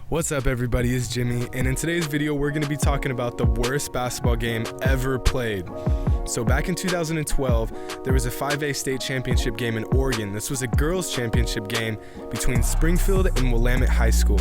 What's up everybody, it's Jimmy, and in today's video we're going to be talking about the worst basketball game ever played. So back in 2012, there was a 5A state championship game in Oregon. This was a girls championship game between Springfield and Willamette High School.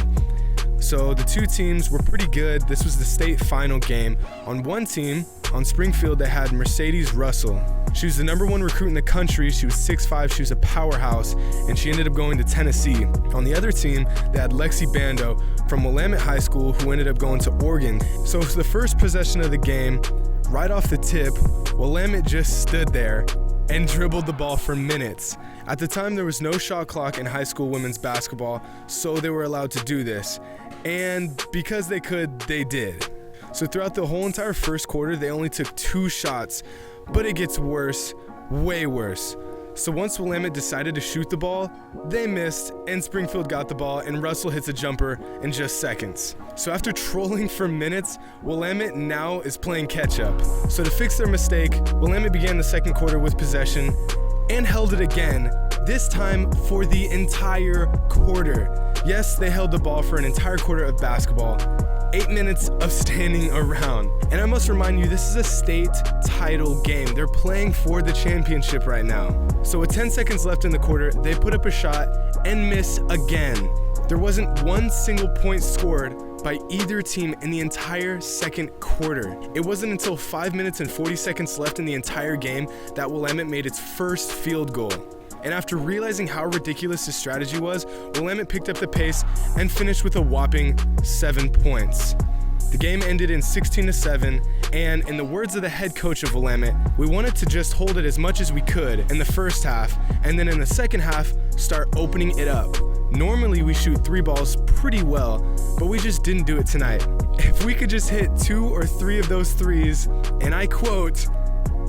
So the two teams were pretty good. This was the state final game. On one team, on Springfield, they had Mercedes Russell. She was the #1 recruit in the country. She was 6'5", she was a powerhouse, and she ended up going to Tennessee. On the other team, they had Lexi Bando from Willamette High School, who ended up going to Oregon. So for the first possession of the game, right off the tip, Willamette just stood there and dribbled the ball for minutes. At the time, there was no shot clock in high school women's basketball, so they were allowed to do this. And because they could, they did. So throughout the whole entire first quarter, they only took 2 shots, but it gets worse, way worse. So once Willamette decided to shoot the ball, they missed, and Springfield got the ball, and Russell hits a jumper in just seconds. So after trolling for minutes, Willamette now is playing catch up. So to fix their mistake, Willamette began the second quarter with possession and held it again, this time for the entire quarter. Yes, they held the ball for an entire quarter of basketball, 8 minutes of standing around. And I must remind you, this is a state title game. They're playing for the championship right now. So with 10 seconds left in the quarter, they put up a shot and miss again. There wasn't one single point scored by either team in the entire second quarter. It wasn't until 5 minutes and 40 seconds left in the entire game that Willamette made its first field goal. And after realizing how ridiculous this strategy was, Willamette picked up the pace and finished with a whopping 7 points. The game ended in 16-7, and in the words of the head coach of Willamette, we wanted to just hold it as much as we could in the first half, and then in the second half, start opening it up. Normally we shoot 3 balls pretty well, but we just didn't do it tonight. If we could just hit 2 or 3 of those threes, and I quote,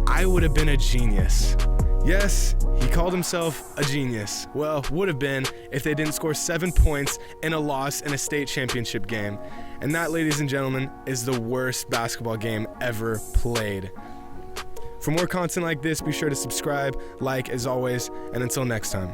I would have been a genius. Yes, he called himself a genius. Well, would have been if they didn't score 7 points in a loss in a state championship game. And that, ladies and gentlemen, is the worst basketball game ever played. For more content like this, be sure to subscribe, like as always, and until next time.